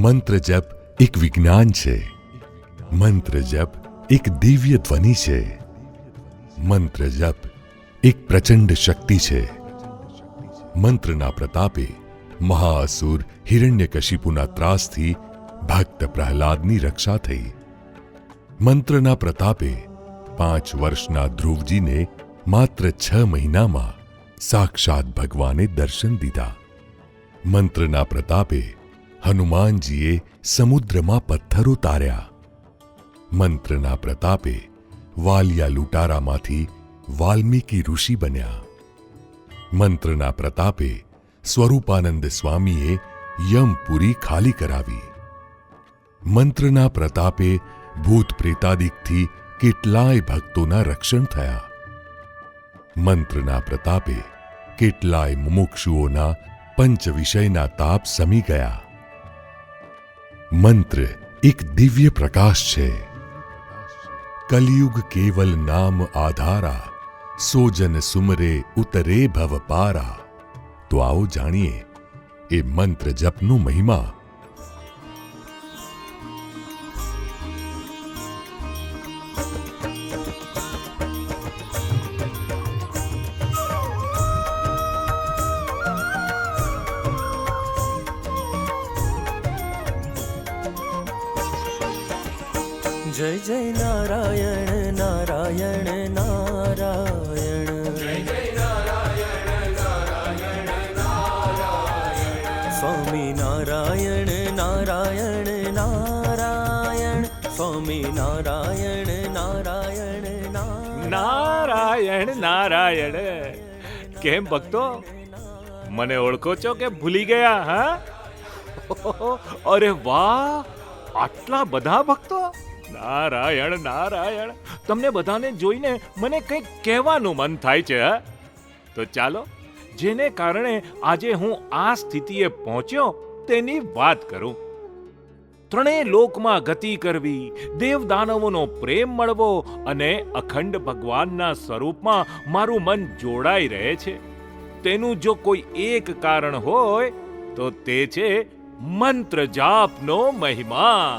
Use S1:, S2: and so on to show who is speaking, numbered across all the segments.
S1: મંત્ર જપ એક વિજ્ઞાન છે. મંત્ર જપ એક દિવ્ય ધ્વનિ છે. મંત્ર જપ એક પ્રચંડ શક્તિ છે. મંત્રના પ્રતાપે મહાઅસુર હિરણ્યકશિપુના ત્રાસથી ભક્ત પ્રહલાદની રક્ષા થઈ. મંત્રના પ્રતાપે 5 વર્ષના ધ્રુવજીને માત્ર 6 મહિનામાં સાક્ષાત ભગવાને દર્શન દીધા. મંત્રના પ્રતાપે હનુમાનજીએ સમુદ્રમાં પથ્થરો તાર્યા. મંત્રના પ્રતાપે વાલિયા લૂંટારામાંથી વાલ્મીકી ઋષિ બન્યા. મંત્રના પ્રતાપે સ્વરૂપાનંદ સ્વામીએ યમપુરી ખાલી કરાવી. મંત્રના પ્રતાપે ભૂત પ્રેતાદિકથી કેટલાય ભક્તોના રક્ષણ થયા. મંત્રના પ્રતાપે કેટલાય મુમુક્ષુઓના પંચ વિષયના તાપ શમી ગયા. મંત્ર એક દિવ્ય પ્રકાશ છે. કલિયુગ કેવલ નામ આધારા, સોજન સુમરે ઉતરે ભવ પારા. તો આવો જાણીએ એ મંત્ર જપનો મહિમા.
S2: જય જય નારાયણ નારાયણ નારાયણ, જય જય નારાયણ નારાયણ નારાયણ, સ્વામી નારાયણ નારાયણ નારાયણ, સ્વામી નારાયણ નારાયણ
S3: નારાયણ નારાયણ. કેમ ભક્તો, મને ઓળખો છો કે ભૂલી ગયા? હા, અરે વાહ, આટલા બધા ભક્તો! નારાયણ નારાયણ. તમને બધાને જોઈને મને કંઈક કહેવાનું મન થાય છે. તો ચાલો, જેને કારણે આજે હું આ સ્થિતિએ પહોંચ્યો તેની વાત કરું. ત્રણેય લોકમાં ગતિ કરવી, દેવદાનવોનો પ્રેમ મળવો અને અખંડ ભગવાનના સ્વરૂપમાં મારું મન જોડાઈ રહે છે. તેનું જો કોઈ એક કારણ હોય તો તે છે મંત્ર જાપનો મહિમા.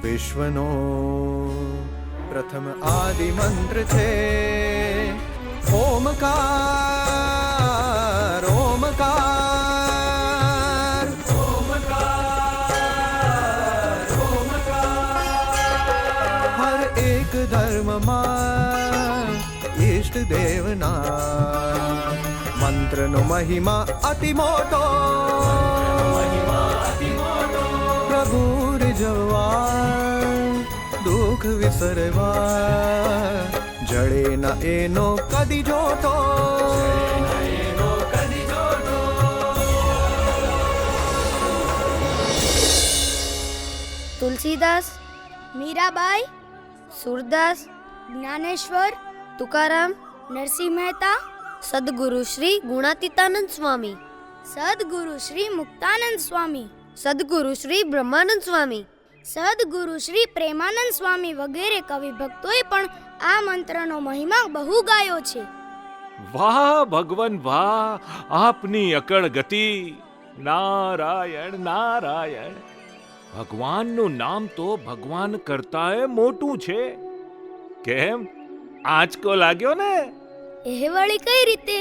S2: વિશ્વનો પ્રથમ આદિ મંત્ર છે ઓમકાર. ઓમકાર ઓમકાર ઓમકાર. હર એક ધર્મમાં ઈષ્ટ દેવના મંત્રનો મહિમા અતિ મોટો. પ્રભુ જવા દુઃખ વિસરવા જડે ન એનો કદી જોતો.
S4: તુલસીદાસ, મીરાબાઈ, સુરદાસ, જ્ઞાનેશ્વર, તુકારામ, નરસિંહ મહેતા, સદગુરુ શ્રી ગુણાતીતાનંદ સ્વામી, સદગુરુ શ્રી મુક્તાનંદ સ્વામી, સદગુરુ શ્રી બ્રહ્માનંદ સ્વામી, સદગુરુ શ્રી પ્રેમાનંદ સ્વામી વગેરે કવિ ભક્તોએ પણ આ મંત્રનો મહિમા બહુ ગાયો છે.
S3: વાહ ભગવાન વાહ, આપની અકળ ગતિ. નારાયણ નારાયણ. ભગવાનનું નામ તો ભગવાન કરતાંય મોટું છે. કેમ, આંચકો લાગ્યો ને?
S4: એ વળી કઈ રીતે?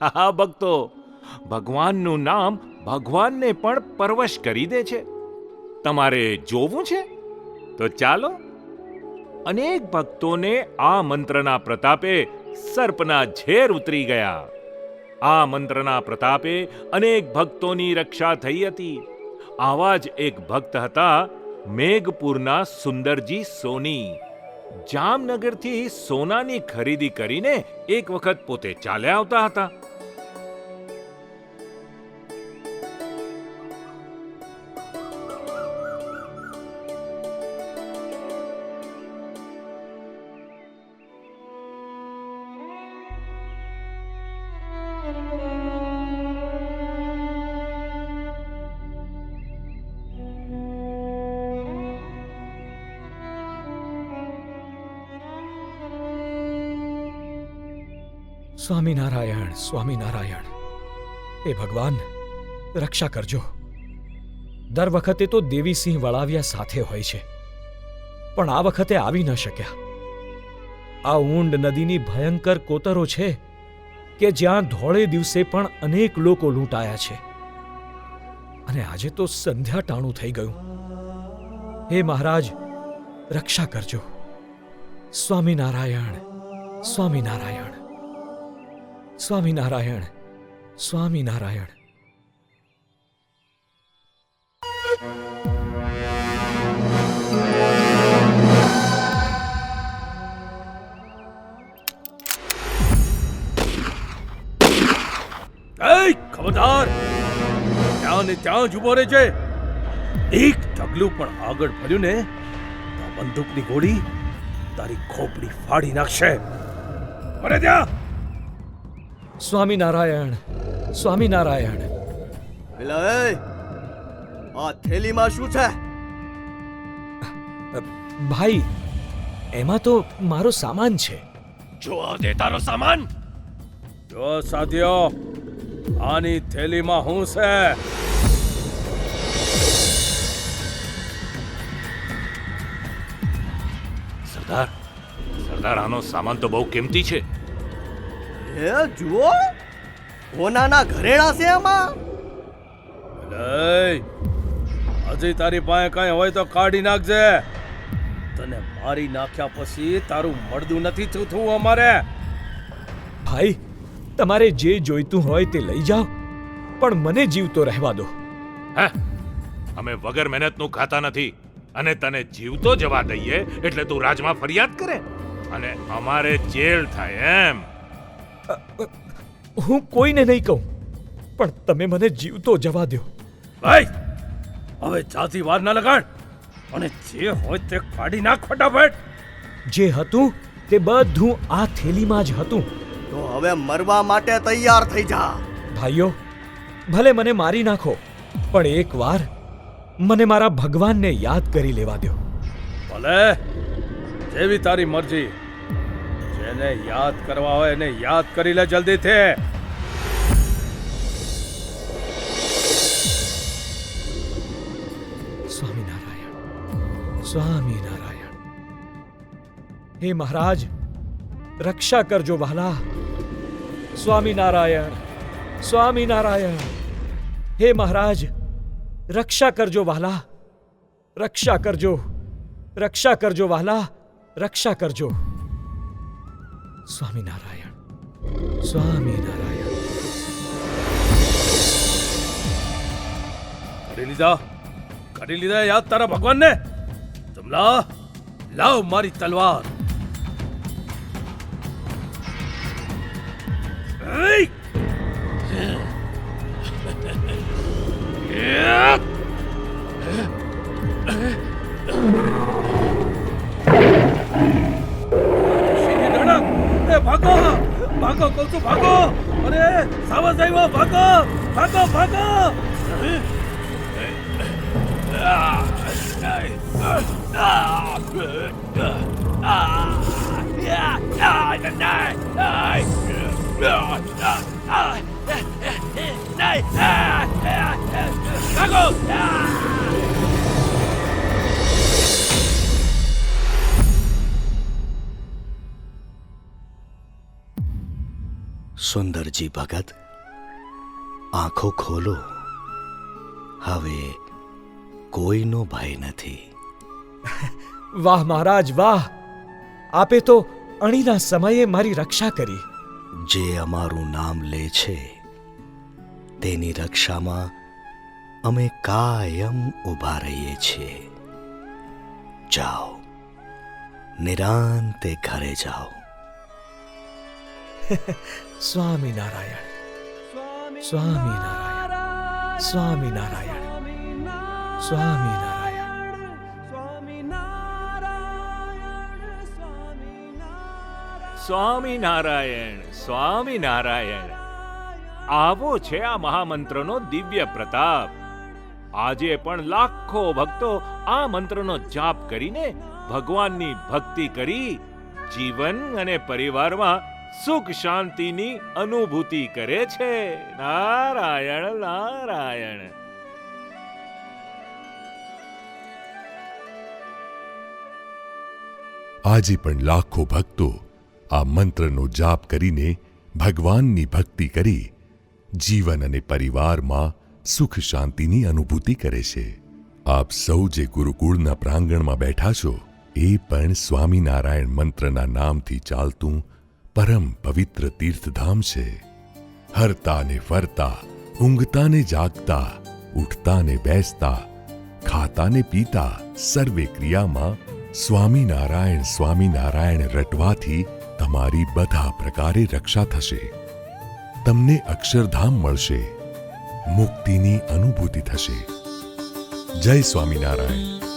S3: હા ભક્તો, ભગવાનનું નામ ભગવાનને પણ પરવશ કરી દે છે. તમારે જોવું છે તો ચાલો. અનેક ભક્તોને આ મંત્રના પ્રતાપે સર્પના ઝેર ઉતરી ગયા. આ મંત્રના પ્રતાપે અનેક ભક્તોની રક્ષા થઈ હતી. આવા જ એક ભક્ત હતા મેઘપુરના સુંદરજી સોની. જામનગરથી સોનાની ખરીદી કરીને એક વખત પોતે ચાલ્યા આવતા હતા.
S5: સ્વામિનારાયણ, સ્વામિનારાયણ. હે ભગવાન, રક્ષા કરજો. દર વખતે તો દેવીસિંહ વળાવ્યા સાથે હોય છે, પણ આ વખતે આવી ન શક્યા. આ ઊંડ નદીની ભયંકર કોતરો છે કે જ્યાં ધોળે દિવસે પણ અનેક લોકો લૂંટાયા છે, અને આજે તો સંધ્યા ટાણું થઈ ગયું. હે મહારાજ, રક્ષા કરજો. સ્વામિનારાયણ, સ્વામિનારાયણ, સ્વામિનારાયણ, સ્વામિનારાયણ.
S6: ખબરદાર, ત્યાં ને ત્યાં જ ઉભો રહે છે. એક ઢગલું પણ આગળ ભર્યું ને તો બંદૂકની ગોળી તારી ખોપડી ફાડી નાખશે. અરે ત્યાં
S5: સ્વામિનારાયણ, સ્વામિનારાયણ.
S2: એલા એ, આ થેલીમાં શું છે?
S5: ભાઈ, એમાં તો મારો સામાન છે.
S6: જોવા દે તારો સામાન. જો સાથીઓ, આની થેલીમાં હું છે.
S3: સરદાર, સરદાર, આનો સામાન તો બહુ કિંમતી છે.
S2: એ જુઓ, કોનાના ઘરેણા છે આમાં.
S6: હજી તારી પાસે કઈ હોય તો કાઢી નાખજે. તને મારી નાખ્યા પછી તારું મળદું નથી થતું અમારે.
S5: ભાઈ, તમારે જે જોઈતું હોય તે લઈ જાઓ, પણ મને જીવતો રહેવા દો.
S3: હે, અમે વગર મહેનતનું ખાતા નથી, અને તને જીવતો જવા દઈએ એટલે તું રાજમાં ફરિયાદ કરે અને અમારે જેલ થાય એમ?
S5: હું કોઈને નહીં કહું, પણ તમે મને જીવતો જવા દો.
S6: ભાઈ, હવે જાતિ વાર ના લગાડ અને જે હોય તે કાઢી નાખ ફટાફટ.
S5: જે હતું તે બધું આ થેલીમાં જ હતું.
S2: તો હવે મરવા માટે તૈયાર થઈ જા.
S5: ભાઈઓ, ભલે મને મારી નાખો, પણ એકવાર મને મારા ભગવાનને યાદ કરી લેવા દો.
S6: ભલે, જેવી તારી મરજી. જેને યાદ કરવા હોય એને યાદ કરી લે જલ્દીથી.
S5: સ્વામિનારાયણ, સ્વામિનારાયણ. હે મહારાજ, રક્ષા કરજો વહાલા. સ્વામિનારાયણ, સ્વામિનારાયણ. હે મહારાજ, રક્ષા કરજો વહાલા. રક્ષા કરજો, રક્ષા કરજો વહાલા, રક્ષા કરજો. સ્વામિનારાયણ, સ્વામિનારાયણ.
S6: કરી લીધા યાદ તારા ભગવાનને. જમલા, લાવ મારી તલવાર. ભાગો, ભાગો કહું છું, ભાગો. અરે સાવજ આવ્યો, ભાગો, ભાગો, ભાગો.
S2: સુંદરજી ભગત, આંખો ખોલો. હવે કોઈનો ભય નથી.
S5: વાહ મહારાજ, વાહ. આપે તો અણીના સમયે મારી રક્ષા કરી.
S2: જે અમારું નામ લે છે તેની રક્ષામાં અમે કાયમ ઊભા રહીએ છીએ. જાઓ, નિરાંતે ઘરે જાઓ.
S5: સ્વામિનારાયણ, સ્વામિનારાયણ, સ્વામિનારાયણ, સ્વામિનારાયણ.
S3: સ્વામિનારાયણ, સ્વામિનારાયણ. આવો છે આ મહામંત્રનો દિવ્ય પ્રતાપ. આજે પણ લાખો ભક્તો આ મંત્રનો જાપ કરીને ભગવાનની ભક્તિ કરી જીવન અને પરિવારમાં સુખ શાંતિની અનુભૂતિ કરે છે. નારાયણ નારાયણ.
S1: આજે પણ લાખો ભક્તો આ મંત્રનો જાપ કરીને ભગવાનની ભક્તિ કરી જીવન અને પરિવારમાં સુખ શાંતિની અનુભૂતિ કરે છે. આપ સૌ જે ગુરુકુળના પ્રાંગણમાં બેઠા છો એ પણ સ્વામિનારાયણ મંત્રના નામથી ચાલતું પરમ પવિત્ર તીર્થધામ છે. હરતા ને ફરતા, ઊંઘતા ને જાગતા, ઉઠતા ને બેસતા, ખાતા ને પીતા સર્વે ક્રિયામાં સ્વામિનારાયણ સ્વામિનારાયણ રટવાથી તમારી બધા પ્રકારે રક્ષા થશે. તમને અક્ષરધામ મળશે, મુક્તિની અનુભૂતિ થશે. જય સ્વામિનારાયણ.